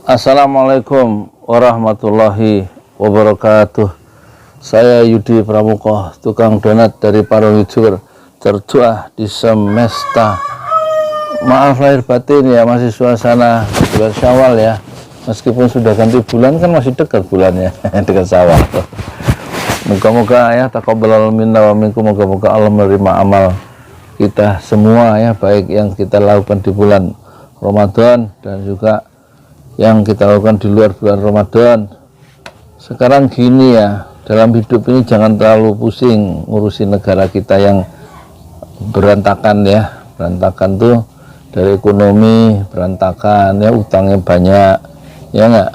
Assalamualaikum warahmatullahi wabarakatuh. Saya Yudi Pramuko, tukang donat dari Parung Hijur, tertua di semesta. Maaf lahir batin ya, masih suasana bulan Syawal ya. Meskipun sudah ganti bulan kan masih dekat bulannya dekat Syawal. Moga-moga ya taqabbalallahu minna wa minkum, moga-moga Allah menerima amal kita semua ya, baik yang kita lakukan di bulan Ramadan dan juga yang kita lakukan di luar bulan Ramadan. Sekarang gini ya, dalam hidup ini jangan terlalu pusing ngurusin negara kita yang berantakan ya. Berantakan tuh dari ekonomi berantakan ya, utangnya banyak ya enggak.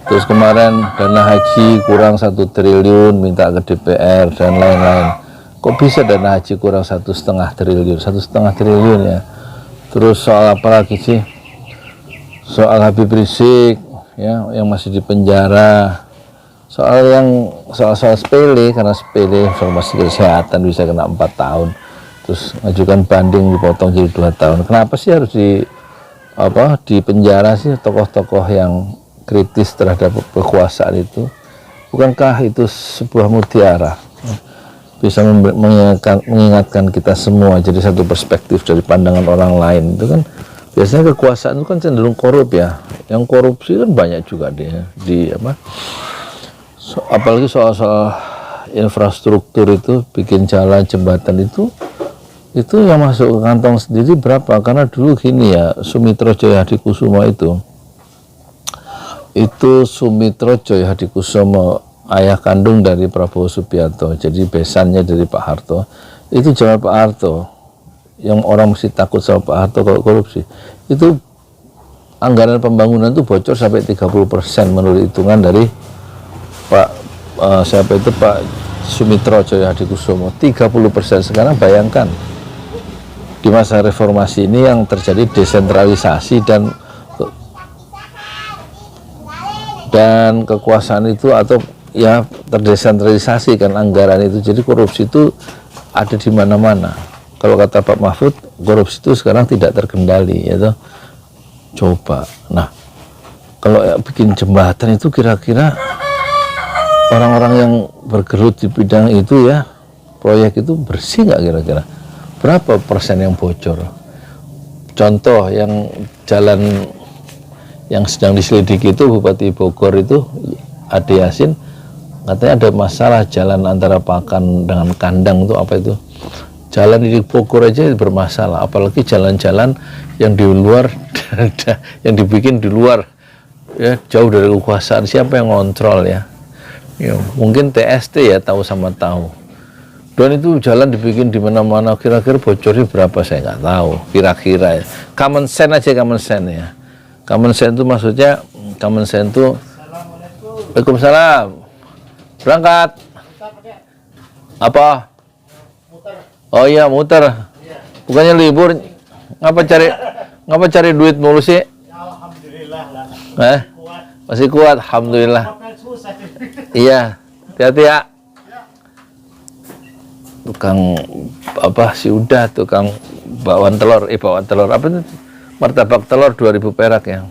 Terus kemarin dana haji kurang 1 triliun, minta ke DPR dan lain-lain. Kok bisa dana haji kurang 1,5 triliun? 1,5 triliun ya. Terus soal apa lagi sih? Soal Habib Rizik ya, yang masih di penjara. Soal sepele, karena sepele informasi kesehatan bisa kena 4 tahun. Terus ngajukan banding dipotong jadi 2 tahun. Kenapa sih harus di penjara sih tokoh-tokoh yang kritis terhadap kekuasaan itu? Bukankah itu sebuah mutiara, bisa mengingatkan kita semua jadi satu perspektif dari pandangan orang lain? Itu kan biasanya kekuasaan itu kan cenderung korup ya. Yang korupsi kan banyak juga apalagi soal infrastruktur itu, bikin jalan, jembatan itu yang masuk ke kantong sendiri berapa? Karena dulu gini ya, Sumitro Djahadikusumo itu Sumitro Djahadikusumo ayah kandung dari Prabowo Subianto, jadi besannya dari Pak Harto. Itu zaman Pak Harto, yang orang mesti takut sama Pak Harto kalau korupsi, itu anggaran pembangunan itu bocor sampai 30% menurut hitungan dari Pak Sumitro Djahadikusumo. 30%. Sekarang bayangkan di masa reformasi ini yang terjadi desentralisasi dan kekuasaan itu, atau ya terdesentralisasi kan anggaran itu, jadi korupsi itu ada di mana-mana. Kalau kata Pak Mahfud, korupsi itu sekarang tidak terkendali ya toh. Coba, nah kalau bikin jembatan itu kira-kira orang-orang yang bergelut di bidang itu ya, proyek itu bersih nggak kira-kira? Berapa persen yang bocor? Contoh yang jalan yang sedang diselidiki itu Bupati Bogor itu Ade Yasin, katanya ada masalah jalan antara Pakan dengan Kandang itu apa itu? Jalan di Bogor aja bermasalah, apalagi jalan-jalan yang di luar yang dibikin di luar ya, jauh dari kekuasaan. Siapa yang ngontrol ya? Ya mungkin TST ya, tahu sama tahu. Dan itu jalan dibikin di mana-mana, kira-kira bocornya berapa saya nggak tahu. Kira-kira ya. Common sense aja, common sense ya. Common sense itu maksudnya, common sense itu Waalaikumsalam. Berangkat. Apa? Oh iya, muter. Bukannya libur. Ngapa cari duit mulu sih? Alhamdulillah lah. Masih kuat, alhamdulillah. Iya, hati-hati ya. Tukang si udah tukang bakwan telur apa itu? Martabak telur 2.000 perak ya.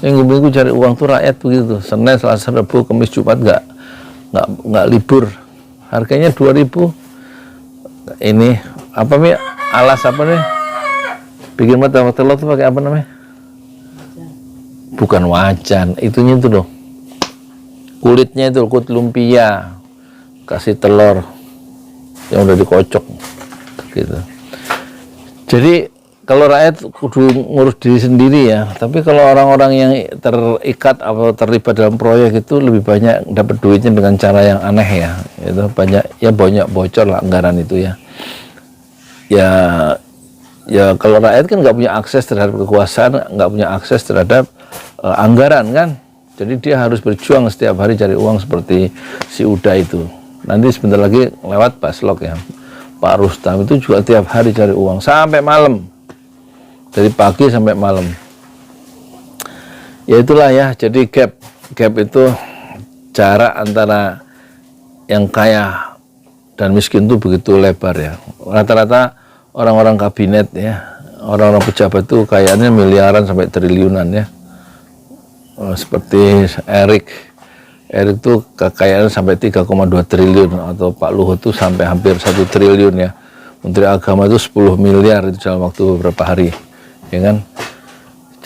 Minggu-minggu cari uang tuh rakyat begitu. Senin, Selasa, Rabu, Kamis, Jumat nggak libur. Harganya 2.000. Ini apa nih? Alas apa nih? Bikin martabak telur tuh pakai apa namanya? Bukan wajan, itunya itu loh. Kulitnya itu, kulit lumpia. Kasih telur yang udah dikocok gitu. Jadi kalau rakyat kudu ngurus diri sendiri ya, tapi kalau orang-orang yang terikat atau terlibat dalam proyek itu lebih banyak dapat duitnya dengan cara yang aneh ya. Itu banyak bocor lah anggaran itu ya. Ya kalau rakyat kan nggak punya akses terhadap kekuasaan, nggak punya akses terhadap anggaran kan. Jadi dia harus berjuang setiap hari cari uang seperti si Uda itu. Nanti sebentar lagi lewat Paslok ya. Pak Rustam itu juga tiap hari cari uang sampai malam. Dari pagi sampai malam. Ya itulah ya, jadi gap itu jarak antara yang kaya dan miskin itu begitu lebar ya. Rata-rata orang-orang kabinet ya, orang-orang pejabat itu kayaknya miliaran sampai triliunan ya. seperti Erik tuh kekayaannya sampai 3,2 triliun, atau Pak Luhut tuh sampai hampir 1 triliun ya. Menteri Agama itu 10 miliar itu dalam waktu beberapa hari, ya kan.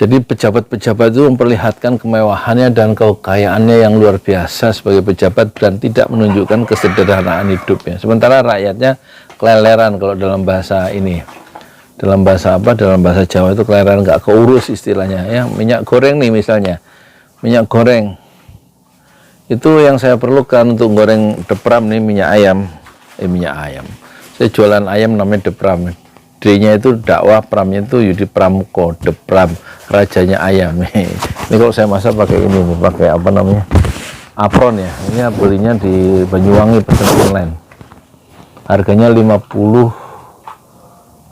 Jadi pejabat-pejabat itu memperlihatkan kemewahannya dan kekayaannya yang luar biasa sebagai pejabat dan tidak menunjukkan kesederhanaan hidupnya. Sementara rakyatnya keleleran, kalau dalam bahasa ini. Dalam bahasa apa? Dalam bahasa Jawa itu keleleran, nggak keurus istilahnya ya. Minyak goreng nih misalnya. Minyak goreng. Itu yang saya perlukan untuk goreng depram nih, minyak ayam. Minyak ayam. Saya jualan ayam namanya depram. D-nya itu dakwah, pramnya itu Yudi Pramuko, depram, rajanya ayam. Ini kalau saya masak pakai ini, pakai apa namanya? Apron ya. Ini belinya di Banyuwangi, pesan online. Harganya 50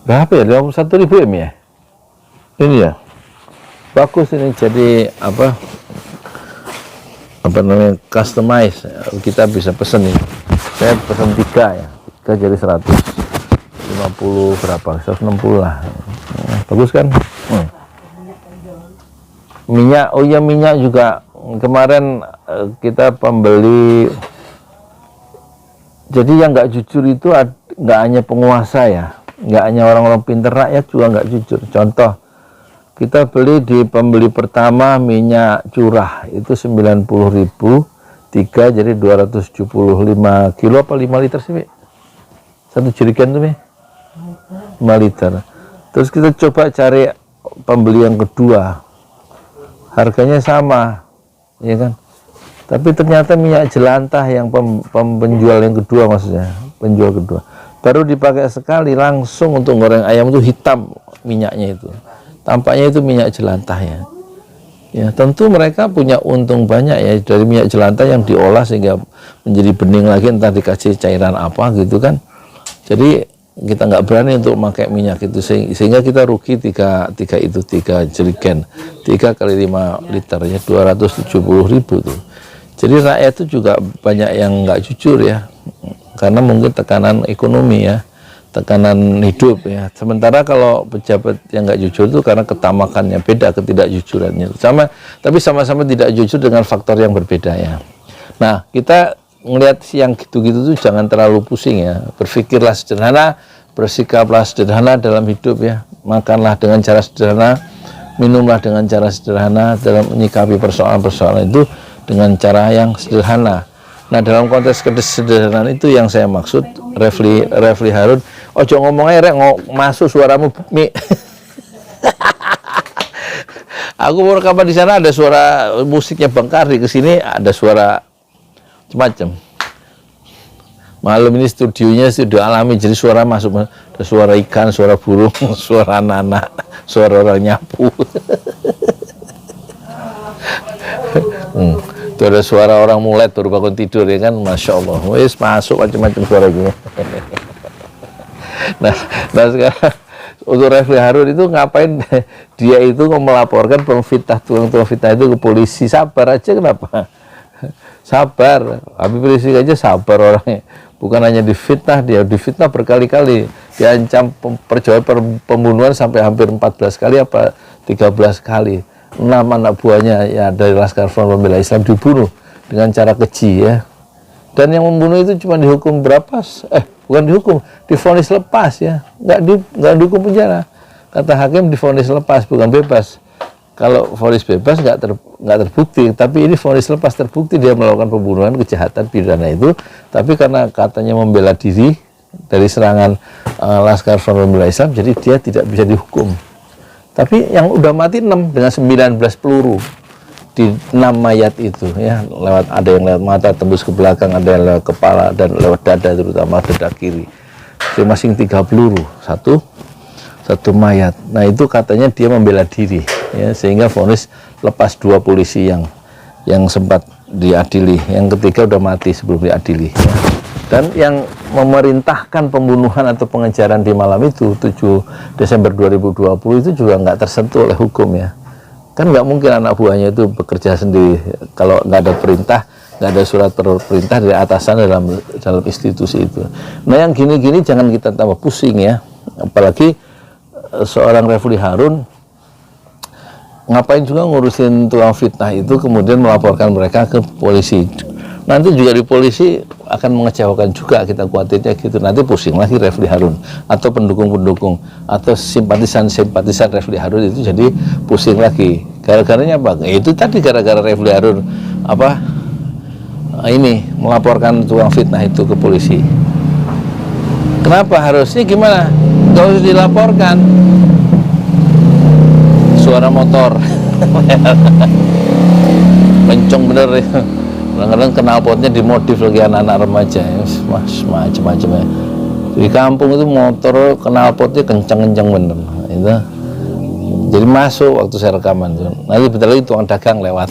berapa ya? 51.000 M ya? Ini ya. Bagus ini, jadi apa namanya, customize. Kita bisa pesen nih. Saya pesen 3 ya. 3 jadi 150 berapa? 160 lah. Bagus kan? Minyak, oh iya minyak juga. Kemarin kita pembeli. Jadi yang nggak jujur itu nggak hanya penguasa ya. Nggak hanya orang-orang pintar, rakyat juga nggak jujur. Contoh, kita beli di pembeli pertama minyak curah itu 90.000, 3 jadi 275 kilo apa 5 liter sih, Mi? Satu jerigen tuh, Mi? 5 liter. Terus kita coba cari pembeli yang kedua, harganya sama, ya kan? Tapi ternyata minyak jelantah yang penjual yang kedua, maksudnya penjual kedua, baru dipakai sekali langsung untuk goreng ayam itu hitam minyaknya itu. Tampaknya itu minyak jelantah ya. Ya, tentu mereka punya untung banyak ya dari minyak jelantah yang diolah sehingga menjadi bening lagi, entah dikasih cairan apa gitu kan. Jadi kita nggak berani untuk pakai minyak itu sehingga kita rugi 3 jerigen, 3 kali 5 liter ya 270.000 tuh. Jadi rakyat itu juga banyak yang nggak jujur ya, karena mungkin tekanan ekonomi ya, tekanan hidup ya. Sementara kalau pejabat yang nggak jujur itu karena ketamakannya, beda ketidakjujurannya. Tapi sama-sama tidak jujur dengan faktor yang berbeda ya. Nah, kita ngelihat yang gitu-gitu tuh jangan terlalu pusing ya. Berpikirlah sederhana, bersikaplah sederhana dalam hidup ya. Makanlah dengan cara sederhana, minumlah dengan cara sederhana, dalam menyikapi persoalan-persoalan itu dengan cara yang sederhana. Nah, dalam konteks kesederhanaan itu yang saya maksud, Refli Harun, ojo ngomongnya rek masuk suaramu, Mi. Aku mau rekaman di sana ada suara musiknya Bang Kardi, ke sini ada suara macam. Malam ini studionya studio alami, jadi suara masuk, ada suara ikan, suara burung, suara anak-anak, suara orang nyapu. Itu ada suara orang mulet baru bangun tidur ya kan, Masya Allah, wis masuk macam-macam suara gitu. Nah sekarang untuk Refli Harun itu ngapain dia itu melaporkan tukang fitnah itu ke polisi? Sabar aja, kenapa? Sabar, Habib Rizik aja sabar orangnya. Bukan hanya difitnah, dia difitnah berkali-kali, diancam pembunuhan sampai hampir 14 kali apa 13 kali. 6 anak buahnya ya dari Laskar Front Pembela Islam dibunuh dengan cara keji ya. Dan yang membunuh itu cuma dihukum berapa? Bukan dihukum, divonis lepas ya. Nggak dihukum penjara. Kata hakim divonis lepas, bukan bebas. Kalau vonis bebas nggak terbukti, tapi ini vonis lepas terbukti dia melakukan pembunuhan, kejahatan pidana itu. Tapi karena katanya membela diri dari serangan Laskar Front Pembela Islam, jadi dia tidak bisa dihukum. Tapi yang udah mati 6 dengan 19 peluru di 6 mayat itu ya, ada yang lewat mata tembus ke belakang, ada yang lewat kepala dan lewat dada, terutama dada kiri. Masing-masing 3 peluru, satu mayat. Nah itu katanya dia membela diri ya, sehingga vonis lepas 2 polisi yang sempat diadili, yang ketiga udah mati sebelum diadili ya. Dan yang memerintahkan pembunuhan atau pengejaran di malam itu 7 Desember 2020 itu juga nggak tersentuh oleh hukum ya. Kan nggak mungkin anak buahnya itu bekerja sendiri kalau nggak ada perintah, nggak ada surat perintah dari atasan dalam institusi itu. Nah yang gini-gini jangan kita tambah pusing ya. Apalagi seorang Refli Harun ngapain juga ngurusin tukang fitnah itu kemudian melaporkan mereka ke polisi. Nanti juga di polisi akan mengecewakan juga, kita khawatirnya gitu. Nanti pusing lagi Refli Harun atau pendukung-pendukung atau simpatisan Refli Harun itu jadi pusing lagi. Gara-garanya apa? Itu tadi gara-gara Refli Harun ini melaporkan tukang fitnah itu ke polisi. Kenapa? Harusnya gimana? Gak usah dilaporkan. Suara motor kenceng bener ya. Kadang-kadang knalpotnya dimodif lagi anak-anak remaja ya. Macam-macam ya. Di kampung itu motor knalpotnya kenceng-kenceng bener itu. Jadi masuk waktu saya rekaman tuh. Nanti bentar lagi tukang dagang lewat.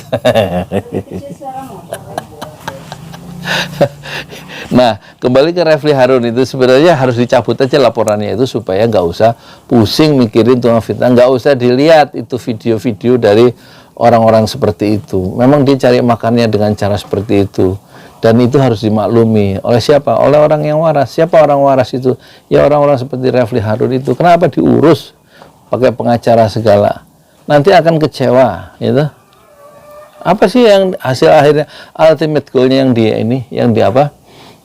Nah, kembali ke Refli Harun itu sebenarnya harus dicabut aja laporannya itu supaya nggak usah pusing mikirin tukang fitnah, nggak usah dilihat itu video-video dari orang-orang seperti itu. Memang dia cari makannya dengan cara seperti itu, dan itu harus dimaklumi oleh siapa? Oleh orang yang waras. Siapa orang waras itu? Ya orang-orang seperti Refli Harun itu. Kenapa diurus pakai pengacara segala? Nanti akan kecewa, gitu. Apa sih yang hasil akhirnya ultimate goalnya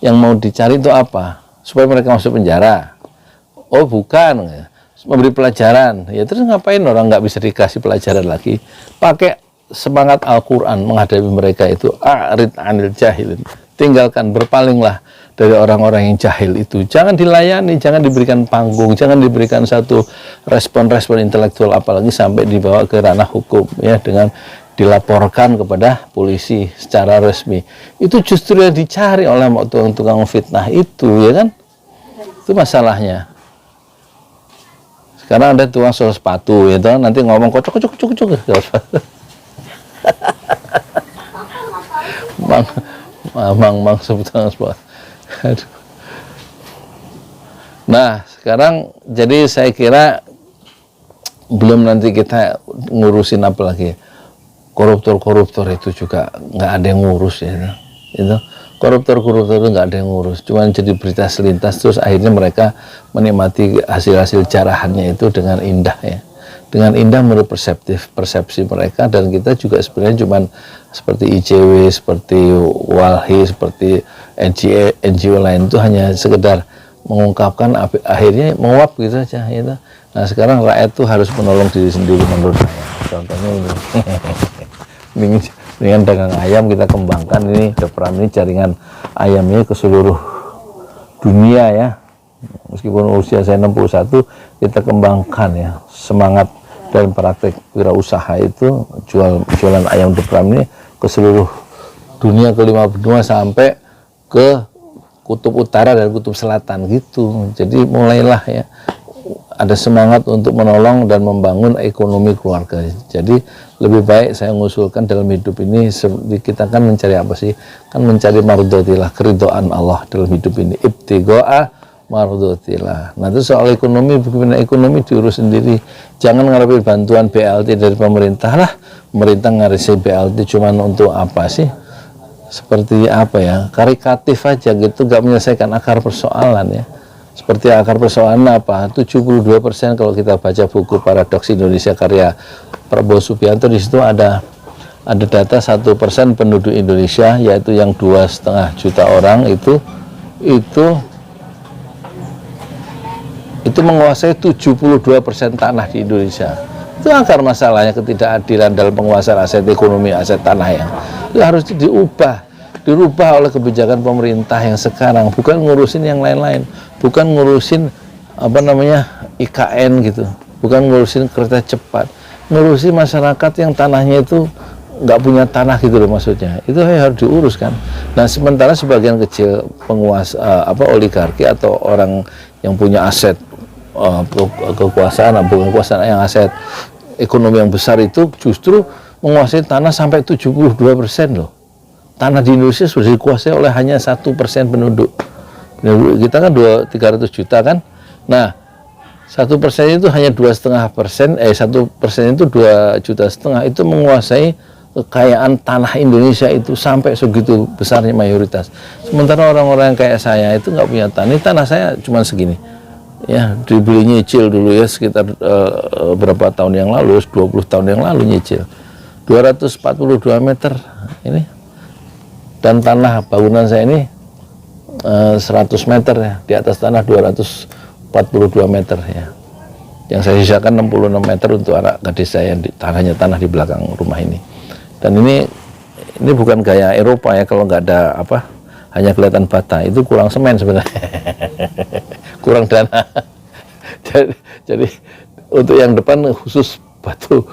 yang mau dicari itu apa? Supaya mereka masuk penjara? Oh bukan, memberi pelajaran. Ya terus ngapain orang nggak bisa dikasih pelajaran lagi? Pakai semangat Al-Quran menghadapi mereka itu. A'rid anil jahilin. Tinggalkan, berpalinglah dari orang-orang yang jahil itu. Jangan dilayani, jangan diberikan panggung, jangan diberikan satu respon-respon intelektual, apalagi sampai dibawa ke ranah hukum ya, dengan dilaporkan kepada polisi secara resmi. Itu justru yang dicari oleh tukang-tukang fitnah itu, ya kan? Itu masalahnya. Sekarang ada tukang sol sepatu, ya toh, nanti ngomong kocok. Mang sebetulnya sepatu. Nah, sekarang jadi saya kira belum nanti kita ngurusin apa lagi. Koruptor itu juga nggak ada yang ngurus ya, itu koruptor itu nggak ada yang ngurus, cuman jadi berita selintas, terus akhirnya mereka menikmati hasil jarahannya itu dengan indah ya, dengan indah menurut persepsi mereka, dan kita juga sebenarnya cuman seperti ICW, seperti Walhi, seperti NGO lain itu hanya sekedar mengungkapkan, akhirnya menguap gitu saja ya. Nah sekarang rakyat tuh harus menolong diri sendiri menurut saya. Contohnya ini, dengan dagang ayam kita kembangkan ini, Depram ini jaringan ayamnya ke seluruh dunia ya. Meskipun usia saya 61, kita kembangkan ya semangat dan praktek wirausaha itu, jualan ayam Depram ini ke seluruh dunia, ke 5 benua sampai ke kutub utara dan kutub selatan gitu. Jadi mulailah ya ada semangat untuk menolong dan membangun ekonomi keluarga. Jadi lebih baik saya mengusulkan dalam hidup ini kita kan mencari apa sih? Kan mencari mardhatillah, keridhaan Allah dalam hidup ini. Ibtigha'a mardhatillah. Nah itu soal ekonomi, bagaimana ekonomi diurus sendiri. Jangan ngarepin bantuan BLT dari pemerintah lah. Pemerintah ngarisi BLT cuman untuk apa sih? Seperti apa ya? Karikatif aja gitu, gak menyelesaikan akar persoalan ya. Seperti akar persoalan apa? 72% kalau kita baca buku Paradoks Indonesia karya Prabowo Subianto, di situ ada data 1% penduduk Indonesia, yaitu yang 2,5 juta orang itu menguasai 72% tanah di Indonesia. Itu akar masalahnya, ketidakadilan dalam penguasaan aset ekonomi, aset tanah yang itu harus dirubah oleh kebijakan pemerintah yang sekarang, bukan ngurusin yang lain-lain, bukan ngurusin IKN gitu, bukan ngurusin kereta cepat, ngurusin masyarakat yang tanahnya itu nggak punya tanah gitu loh, maksudnya itu harus diuruskan. Nah sementara sebagian kecil penguasa oligarki atau orang yang punya aset kekuasaan, bukan kekuasaan, yang aset ekonomi yang besar itu justru menguasai tanah sampai 72% loh. Tanah di Indonesia sudah dikuasai oleh hanya 1% penduduk. Kita kan 300 juta kan. Nah, 1% itu hanya 2,5%, 1% itu 2,5 juta, itu menguasai kekayaan tanah Indonesia itu sampai segitu besarnya mayoritas. Sementara orang-orang yang kayak saya itu nggak punya tanah. Ini tanah saya cuma segini. Ya, dibeli nyicil dulu ya sekitar berapa tahun yang lalu, 20 tahun yang lalu nyicil. 242 meter ini. Dan tanah bangunan saya ini 100 meter ya, di atas tanah 242 meter ya. Yang saya sisakan 66 meter untuk anak gadis saya yang tanah di belakang rumah ini. Dan ini bukan gaya Eropa ya, kalau nggak ada apa, hanya kelihatan bata, itu kurang semen sebenarnya. Kurang dana. Jadi untuk yang depan khusus batu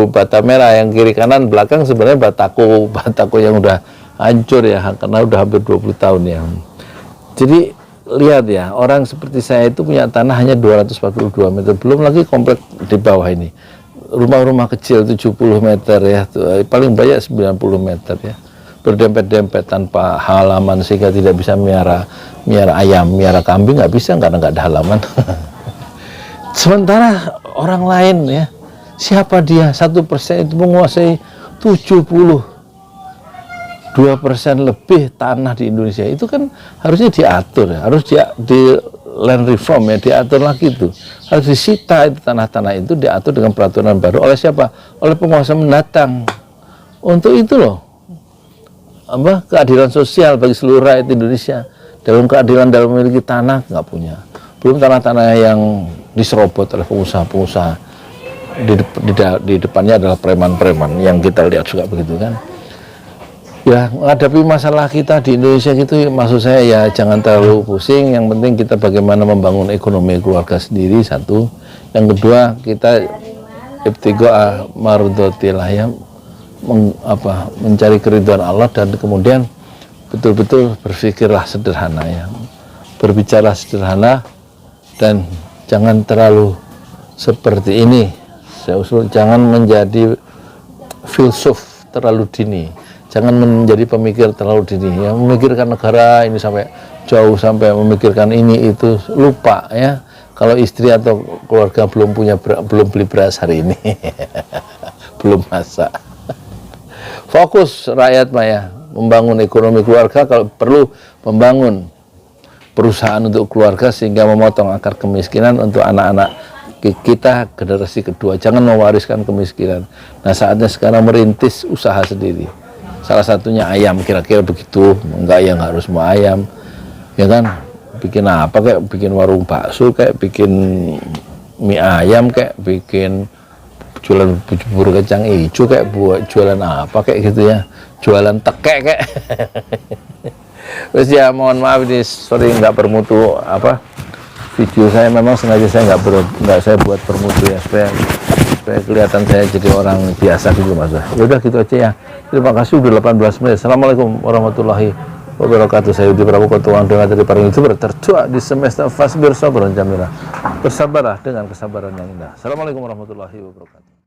bata merah, yang kiri kanan belakang sebenarnya batako yang udah hancur ya, karena udah hampir 20 tahun ya. Jadi lihat ya, orang seperti saya itu punya tanah hanya 242 meter, belum lagi komplek di bawah ini. Rumah-rumah kecil 70 meter ya, paling banyak 90 meter ya. Berdempet-dempet tanpa halaman, sehingga tidak bisa miara ayam, miara kambing nggak bisa karena nggak ada halaman. Sementara orang lain ya, siapa dia? 1% itu menguasai 72% lebih tanah di Indonesia. Itu kan harusnya diatur ya, harus di land reform ya, diatur lagi itu. Harus disita itu tanah-tanah itu, diatur dengan peraturan baru oleh siapa? Oleh penguasa mendatang. Untuk itu loh, keadilan sosial bagi seluruh rakyat Indonesia. Dalam keadilan dalam memiliki tanah nggak punya. Belum tanah-tanah yang diserobot oleh pengusaha-pengusaha. Di depannya adalah preman-preman yang kita lihat juga begitu kan. Ya, menghadapi masalah kita di Indonesia gitu, maksud saya ya jangan terlalu pusing. Yang penting kita bagaimana membangun ekonomi keluarga sendiri, satu. Yang kedua, kita ibtiqa mardotillah ya, mencari keridhaan Allah, dan kemudian betul-betul berpikirlah sederhana ya, berbicara sederhana, dan jangan terlalu seperti ini. Saya usul jangan menjadi filsuf terlalu dini, jangan menjadi pemikir terlalu dini ya, memikirkan negara ini sampai jauh, sampai memikirkan ini itu, lupa ya kalau istri atau keluarga belum beli beras hari ini. Belum masak. Fokus rakyat Maya, membangun ekonomi keluarga, kalau perlu membangun perusahaan untuk keluarga sehingga memotong akar kemiskinan untuk anak-anak kita generasi kedua. Jangan mewariskan kemiskinan. Nah, saatnya sekarang merintis usaha sendiri. Salah satunya ayam, kira-kira begitu. Enggak ya, nggak harus mau ayam, ya kan? Bikin apa, kayak bikin warung bakso, kayak bikin mie ayam, kayak bikin jualan bubur kacang hijau, kayak buat jualan apa kayak gitu ya, jualan tekek kayak. Terus ya mohon maaf ini sering nggak bermutu apa video saya, memang sengaja saya nggak saya buat bermutu ya, supaya kelihatan saya jadi orang biasa gitu mas. Ya udah gitu aja ya, terima kasih udah 18 menit. Assalamualaikum warahmatullahi wabarakatuh. Saya Yudi Prabu, ketua doa dari para youtuber tertua di semesta Fasbir Sabran Jamila. Bersabarlah dengan kesabaran yang indah. Assalamualaikum warahmatullahi wabarakatuh.